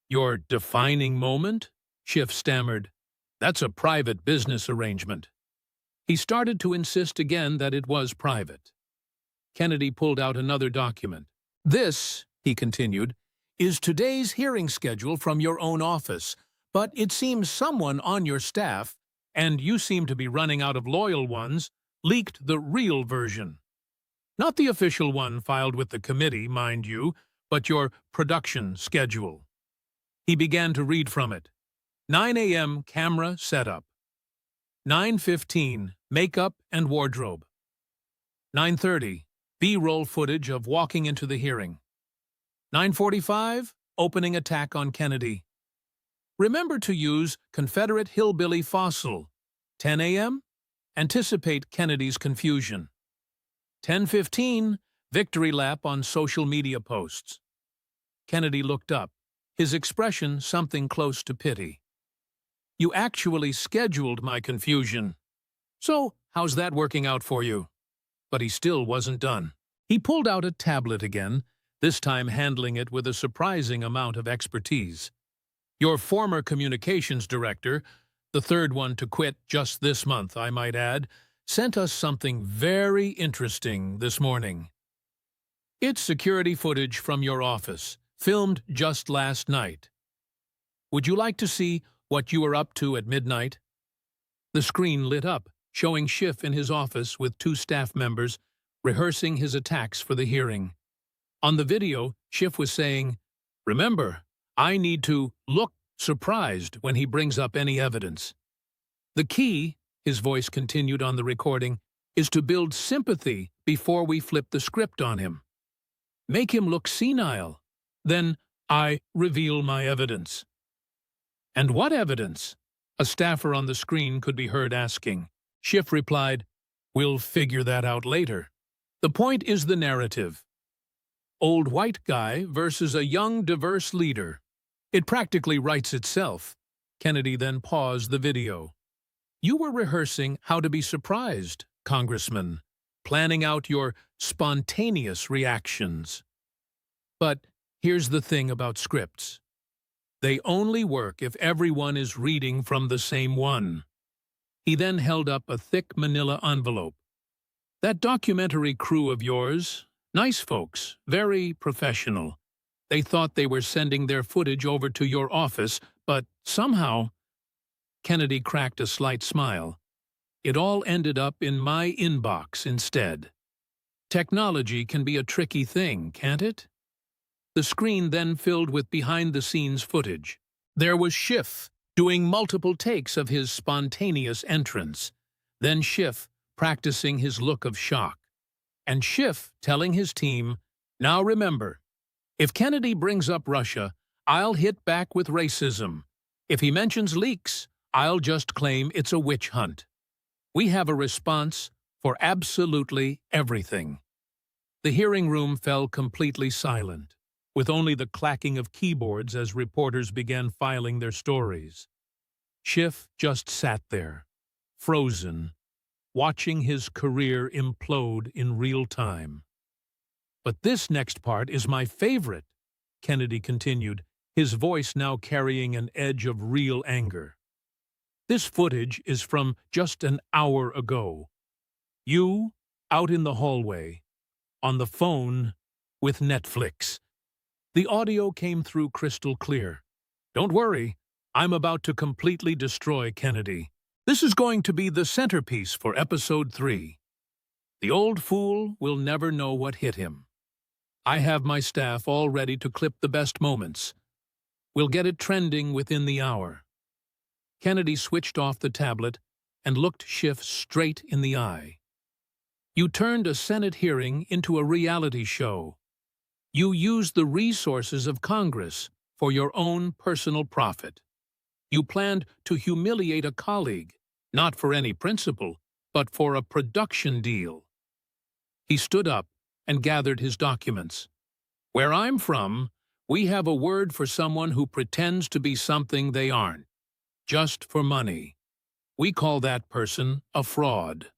Your defining moment? Schiff stammered. That's a private business arrangement. He started to insist again that it was private. Kennedy pulled out another document. This, he continued, is today's hearing schedule from your own office, but it seems someone on your staff, and you seem to be running out of loyal ones, leaked the real version. Not the official one filed with the committee, mind you, but your production schedule. He began to read from it. 9 a.m. camera setup. 9:15 makeup and wardrobe. 9:30 B-roll footage of walking into the hearing. 9:45 opening attack on Kennedy. Remember to use Confederate hillbilly fossil. 10 a.m. anticipate Kennedy's confusion. 10:15 victory lap on social media posts. Kennedy looked up, his expression something close to pity. You actually scheduled my confusion. So, how's that working out for you? But he still wasn't done. He pulled out a tablet again, this time handling it with a surprising amount of expertise. Your former communications director, the third one to quit just this month, I might add, sent us something very interesting this morning. It's security footage from your office, filmed just last night. Would you like to see what you were up to at midnight? The screen lit up, showing Schiff in his office with two staff members rehearsing his attacks for the hearing. On the video, Schiff was saying, "Remember, I need to look surprised when he brings up any evidence. The key," his voice continued on the recording, "is to build sympathy before we flip the script on him. Make him look senile. Then I reveal my evidence." "And what evidence?" a staffer on the screen could be heard asking. Schiff replied, "We'll figure that out later. The point is the narrative. Old white guy versus a young, diverse leader. It practically writes itself." Kennedy then paused the video. "You were rehearsing how to be surprised, Congressman, planning out your spontaneous reactions. But here's the thing about scripts. They only work if everyone is reading from the same one." He then held up a thick manila envelope. "That documentary crew of yours, nice folks, very professional. They thought they were sending their footage over to your office, but somehow—" Kennedy cracked a slight smile. "It all ended up in my inbox instead. Technology can be a tricky thing, can't it?" The screen then filled with behind-the-scenes footage. There was Schiff doing multiple takes of his spontaneous entrance, then Schiff practicing his look of shock, and Schiff telling his team, "Now remember, if Kennedy brings up Russia, I'll hit back with racism. If he mentions leaks, I'll just claim it's a witch hunt. We have a response for absolutely everything." The hearing room fell completely silent, with only the clacking of keyboards as reporters began filing their stories. Schiff just sat there, frozen, watching his career implode in real time. "But this next part is my favorite," Kennedy continued, his voice now carrying an edge of real anger. "This footage is from just an hour ago. You, out in the hallway, on the phone, with Netflix." The audio came through crystal clear. "Don't worry, I'm about to completely destroy Kennedy. This is going to be the centerpiece for episode 3. The old fool will never know what hit him. I have my staff all ready to clip the best moments. We'll get it trending within the hour." Kennedy switched off the tablet and looked Schiff straight in the eye. "You turned a Senate hearing into a reality show. You used the resources of Congress for your own personal profit. You planned to humiliate a colleague, not for any principle, but for a production deal." He stood up and gathered his documents. "Where I'm from, we have a word for someone who pretends to be something they aren't, just for money. We call that person a fraud.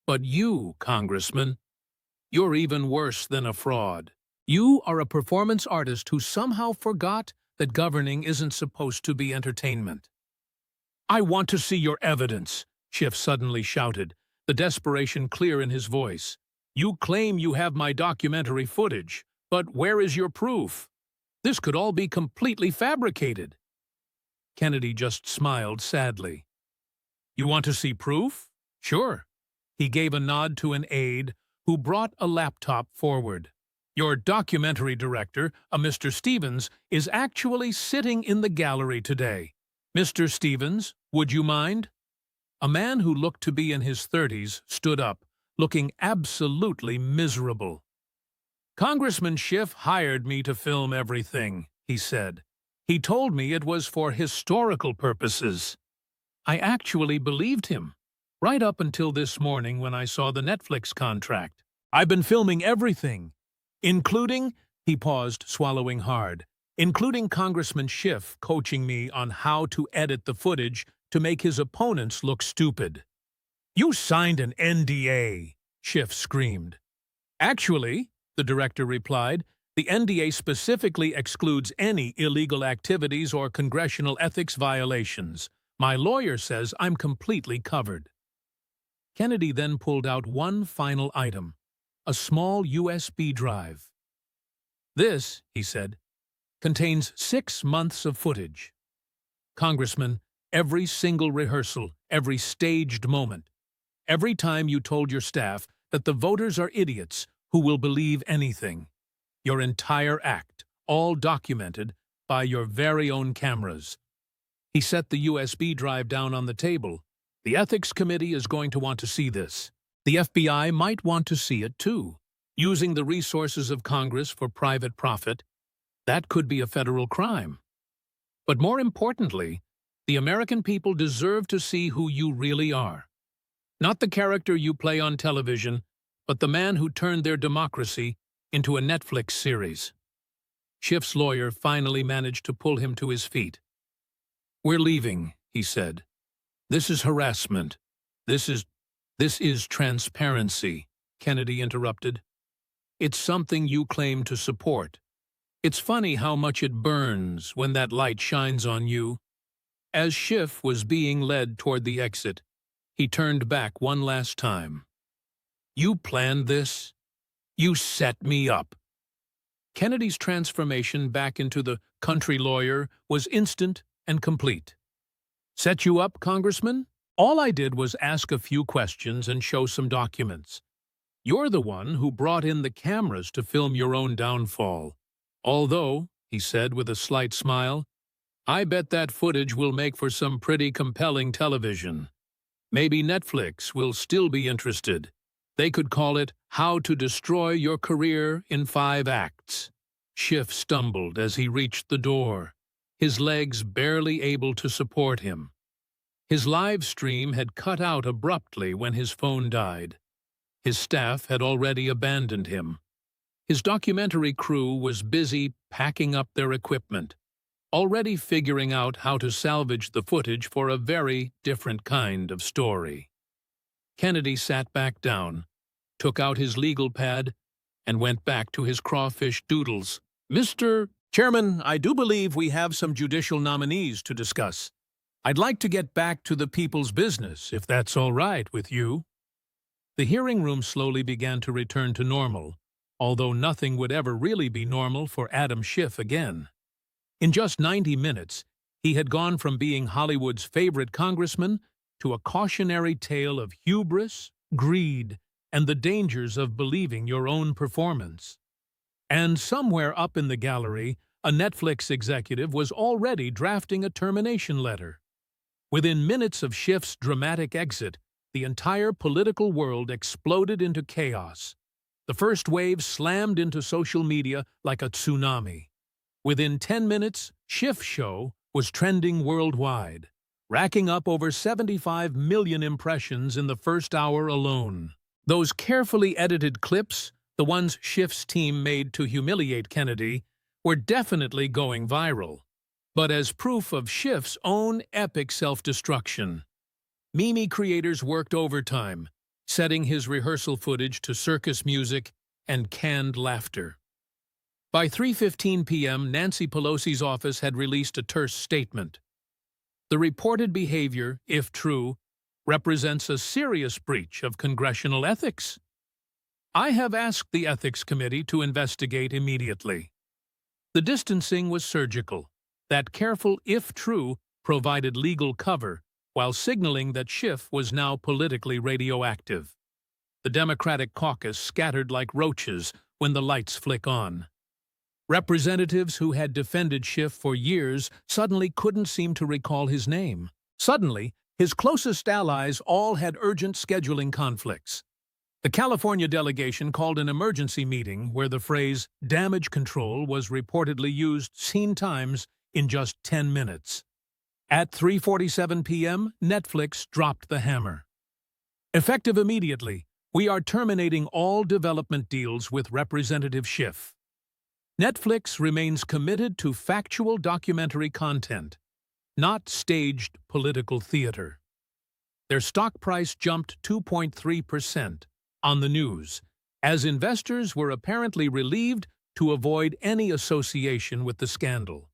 But you, Congressman, you're even worse than a fraud. You are a performance artist who somehow forgot that governing isn't supposed to be entertainment. "I want to see your evidence," Schiff suddenly shouted, the desperation clear in his voice. "You claim you have my documentary footage, but where is your proof? This could all be completely fabricated." Kennedy just smiled sadly. "You want to see proof? Sure." He gave a nod to an aide who brought a laptop forward. "Your documentary director, a Mr. Stevens, is actually sitting in the gallery today. Mr. Stevens, would you mind?" A man who looked to be in his 30s stood up, looking absolutely miserable. "Congressman Schiff hired me to film everything," he said. "He told me it was for historical purposes." I actually believed him, right up until this morning when I saw the Netflix contract. "I've been filming everything, including," he paused, swallowing hard, "including Congressman Schiff coaching me on how to edit the footage to make his opponents look stupid." "You signed an NDA," Schiff screamed. "Actually," the director replied, "the NDA specifically excludes any illegal activities or congressional ethics violations. My lawyer says I'm completely covered." Kennedy then pulled out one final item, a small USB drive. "This," he said, "contains 6 months of footage. Congressman, every single rehearsal, every staged moment, every time you told your staff that the voters are idiots who will believe anything. Your entire act, all documented by your very own cameras." He set the USB drive down on the table. "The Ethics Committee is going to want to see this. The FBI might want to see it too. Using the resources of Congress for private profit, that could be a federal crime. But more importantly, the American people deserve to see who you really are. Not the character you play on television, but the man who turned their democracy into a Netflix series." Schiff's lawyer finally managed to pull him to his feet. "We're leaving," he said. "This is harassment. This is transparency," Kennedy interrupted. "It's something you claim to support. It's funny how much it burns when that light shines on you." As Schiff was being led toward the exit, he turned back one last time. "You planned this? You set me up." Kennedy's transformation back into the country lawyer was instant and complete. "Set you up, Congressman? All I did was ask a few questions and show some documents. You're the one who brought in the cameras to film your own downfall. Although," he said with a slight smile, "I bet that footage will make for some pretty compelling television. Maybe Netflix will still be interested. They could call it How to Destroy Your Career in 5 Acts." Schiff stumbled as he reached the door, his legs barely able to support him. His live stream had cut out abruptly when his phone died. His staff had already abandoned him. His documentary crew was busy packing up their equipment, already figuring out how to salvage the footage for a very different kind of story. Kennedy sat back down, took out his legal pad, and went back to his crawfish doodles. "Mr. Chairman, I do believe we have some judicial nominees to discuss. I'd like to get back to the people's business, if that's all right with you." The hearing room slowly began to return to normal, although nothing would ever really be normal for Adam Schiff again. In just 90 minutes, he had gone from being Hollywood's favorite congressman to a cautionary tale of hubris, greed, and the dangers of believing your own performance. And somewhere up in the gallery, a Netflix executive was already drafting a termination letter. Within minutes of Schiff's dramatic exit, the entire political world exploded into chaos. The first wave slammed into social media like a tsunami. Within 10 minutes, Schiff's show was trending worldwide, racking up over 75 million impressions in the first hour alone. Those carefully edited clips, the ones Schiff's team made to humiliate Kennedy, were definitely going viral. But as proof of Schiff's own epic self-destruction, meme creators worked overtime, setting his rehearsal footage to circus music and canned laughter. By 3:15 p.m., Nancy Pelosi's office had released a terse statement. The reported behavior, if true, represents a serious breach of congressional ethics. I have asked the Ethics Committee to investigate immediately. The distancing was surgical. That careful if true provided legal cover while signaling that Schiff was now politically radioactive. The Democratic caucus scattered like roaches when the lights flick on. Representatives who had defended Schiff for years suddenly couldn't seem to recall his name. Suddenly, his closest allies all had urgent scheduling conflicts. The California delegation called an emergency meeting where the phrase damage control was reportedly used 10 times in just 10 minutes. At 3:47 p.m., Netflix dropped the hammer. Effective immediately, we are terminating all development deals with Representative Schiff. Netflix remains committed to factual documentary content, not staged political theater. Their stock price jumped 2.3% on the news, as investors were apparently relieved to avoid any association with the scandal.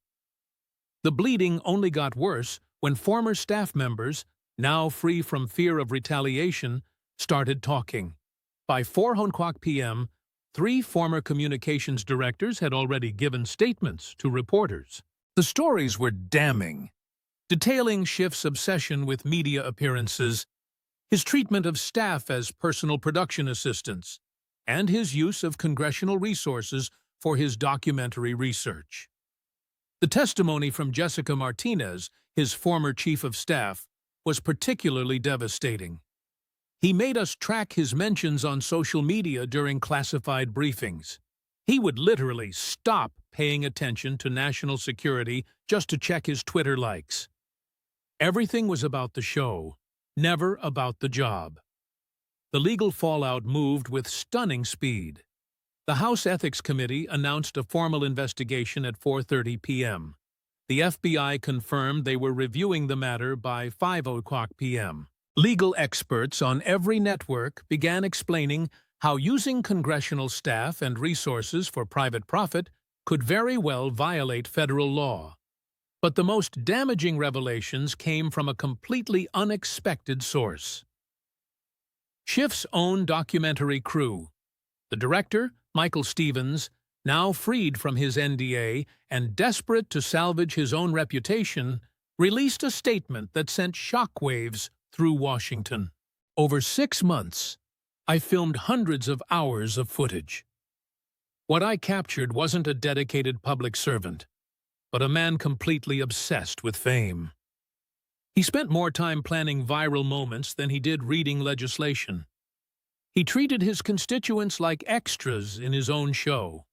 The bleeding only got worse when former staff members, now free from fear of retaliation, started talking. By 4:00 p.m., 3 former communications directors had already given statements to reporters. The stories were damning, detailing Schiff's obsession with media appearances, his treatment of staff as personal production assistants, and his use of congressional resources for his documentary research. The testimony from Jessica Martinez, his former chief of staff, was particularly devastating. He made us track his mentions on social media during classified briefings. He would literally stop paying attention to national security just to check his Twitter likes. Everything was about the show, never about the job. The legal fallout moved with stunning speed. The House Ethics Committee announced a formal investigation at 4:30 p.m. The FBI confirmed they were reviewing the matter by 5:00 p.m. Legal experts on every network began explaining how using congressional staff and resources for private profit could very well violate federal law. But the most damaging revelations came from a completely unexpected source. Schiff's own documentary crew. The director, Michael Stevens, now freed from his NDA and desperate to salvage his own reputation, released a statement that sent shockwaves through Washington. Over 6 months, I filmed hundreds of hours of footage. What I captured wasn't a dedicated public servant, but a man completely obsessed with fame. He spent more time planning viral moments than he did reading legislation. He treated his constituents like extras in his own show.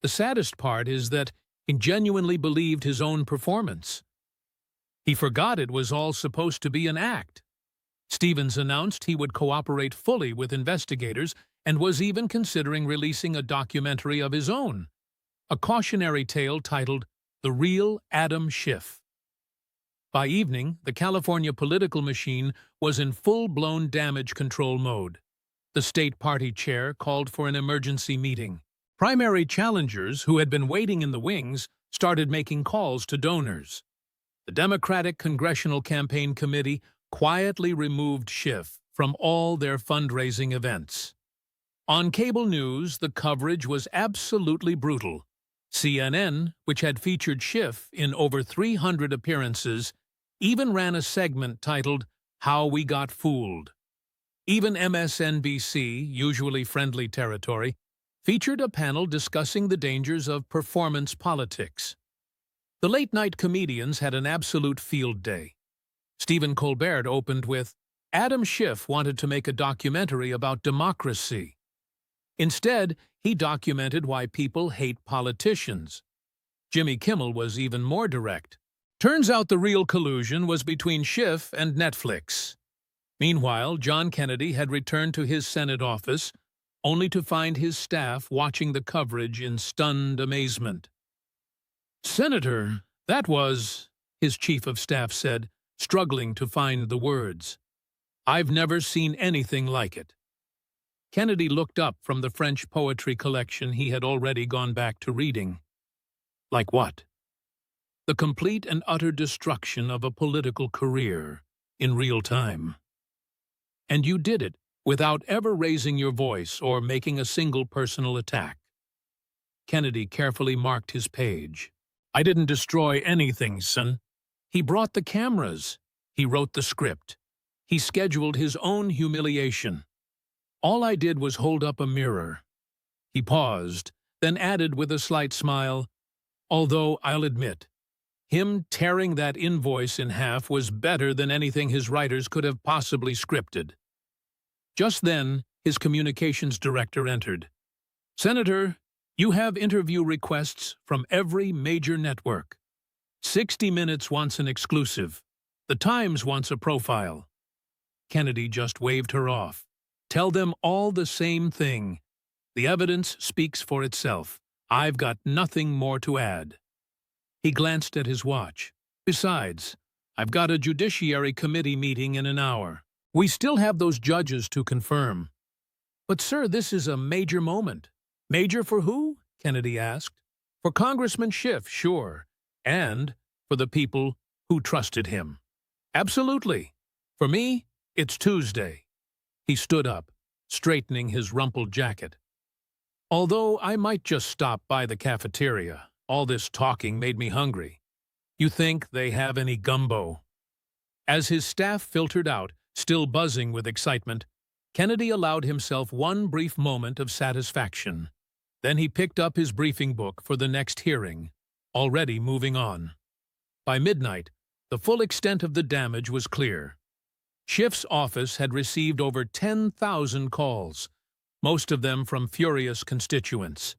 The saddest part is that he genuinely believed his own performance. He forgot it was all supposed to be an act. Stevens announced he would cooperate fully with investigators and was even considering releasing a documentary of his own, a cautionary tale titled The Real Adam Schiff. By evening, the California political machine was in full-blown damage control mode. The state party chair called for an emergency meeting. Primary challengers who had been waiting in the wings started making calls to donors. The Democratic Congressional Campaign Committee quietly removed Schiff from all their fundraising events. On cable news, the coverage was absolutely brutal. CNN, which had featured Schiff in over 300 appearances, even ran a segment titled How We Got Fooled. Even MSNBC, usually friendly territory, featured a panel discussing the dangers of performance politics. The late-night comedians had an absolute field day. Stephen Colbert opened with, Adam Schiff wanted to make a documentary about democracy. Instead, he documented why people hate politicians. Jimmy Kimmel was even more direct. Turns out the real collusion was between Schiff and Netflix. Meanwhile, John Kennedy had returned to his Senate office, only to find his staff watching the coverage in stunned amazement. "Senator, that was," his chief of staff said, struggling to find the words. "I've never seen anything like it." Kennedy looked up from the French poetry collection he had already gone back to reading. Like what? The complete and utter destruction of a political career in real time. And you did it without ever raising your voice or making a single personal attack. Kennedy carefully marked his page. I didn't destroy anything, son. He brought the cameras. He wrote the script. He scheduled his own humiliation. All I did was hold up a mirror. He paused, then added with a slight smile, although I'll admit, him tearing that invoice in half was better than anything his writers could have possibly scripted. Just then, his communications director entered. Senator, you have interview requests from every major network. 60 Minutes wants an exclusive. The Times wants a profile. Kennedy just waved her off. Tell them all the same thing. The evidence speaks for itself. I've got nothing more to add. He glanced at his watch. Besides, I've got a Judiciary Committee meeting in an hour. We still have those judges to confirm. But, sir, this is a major moment. Major for who? Kennedy asked. For Congressman Schiff, sure. And for the people who trusted him. Absolutely. For me, it's Tuesday. He stood up, straightening his rumpled jacket. Although I might just stop by the cafeteria, all this talking made me hungry. You think they have any gumbo? As his staff filtered out, still buzzing with excitement, Kennedy allowed himself one brief moment of satisfaction. Then he picked up his briefing book for the next hearing, already moving on. By midnight, the full extent of the damage was clear. Schiff's office had received over 10,000 calls, most of them from furious constituents.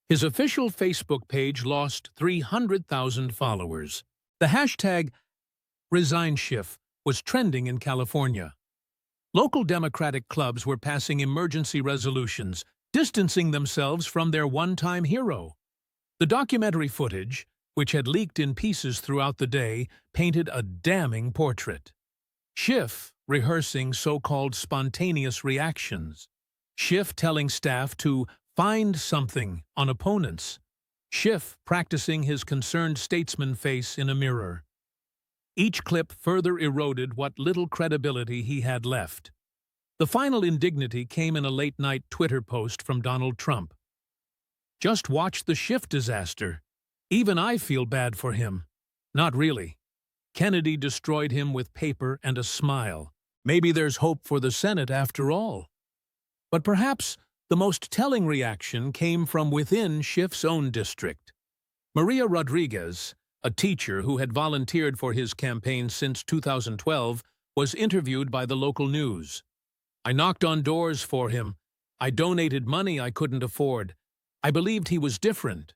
His official Facebook page lost 300,000 followers. The hashtag #ResignSchiff was trending in California. Local Democratic clubs were passing emergency resolutions, distancing themselves from their one-time hero. The documentary footage, which had leaked in pieces throughout the day, painted a damning portrait. Schiff rehearsing so-called spontaneous reactions. Schiff telling staff to find something on opponents. Schiff practicing his concerned statesman face in a mirror. Each clip further eroded what little credibility he had left. The final indignity came in a late-night Twitter post from Donald Trump. Just watch the Schiff disaster. Even I feel bad for him. Not really. Kennedy destroyed him with paper and a smile. Maybe there's hope for the Senate after all. But perhaps the most telling reaction came from within Schiff's own district. Maria Rodriguez, a teacher who had volunteered for his campaign since 2012, was interviewed by the local news. I knocked on doors for him. I donated money I couldn't afford. I believed he was different.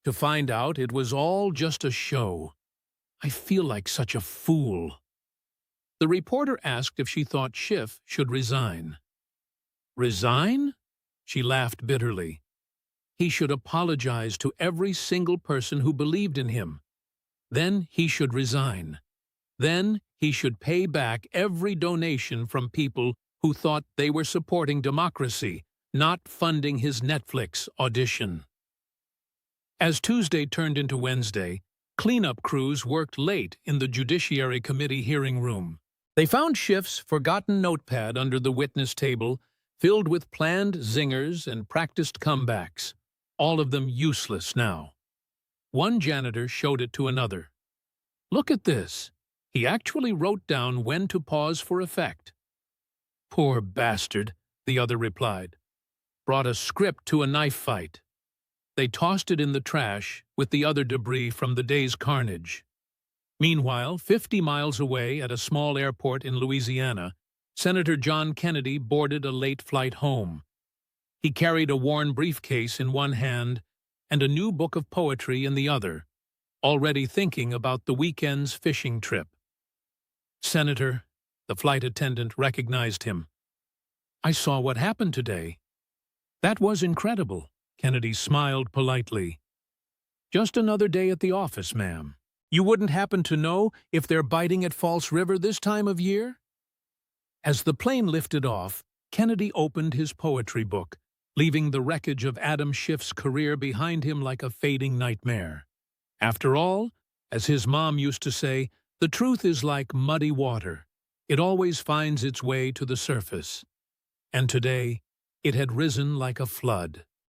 To find out it was all just a show. I feel like such a fool. The reporter asked if she thought Schiff should resign. Resign? She laughed bitterly. He should apologize to every single person who believed in him. Then he should resign. Then he should pay back every donation from people who thought they were supporting democracy, not funding his Netflix audition. As Tuesday turned into Wednesday, cleanup crews worked late in the Judiciary Committee hearing room. They found Schiff's forgotten notepad under the witness table, filled with planned zingers and practiced comebacks, all of them useless now. One janitor showed it to another. Look at this. He actually wrote down when to pause for effect. Poor bastard, the other replied. Brought a script to a knife fight. They tossed it in the trash with the other debris from the day's carnage. Meanwhile, 50 miles away at a small airport in Louisiana, Senator John Kennedy boarded a late flight home. He carried a worn briefcase in one hand and a new book of poetry in the other, already thinking about the weekend's fishing trip. Senator, the flight attendant recognized him. I saw what happened today. That was incredible. Kennedy smiled politely. Just another day at the office, ma'am. You wouldn't happen to know if they're biting at False River this time of year? As the plane lifted off, Kennedy opened his poetry book, leaving the wreckage of Adam Schiff's career behind him like a fading nightmare. After all, as his mom used to say, the truth is like muddy water. It always finds its way to the surface. And today, it had risen like a flood.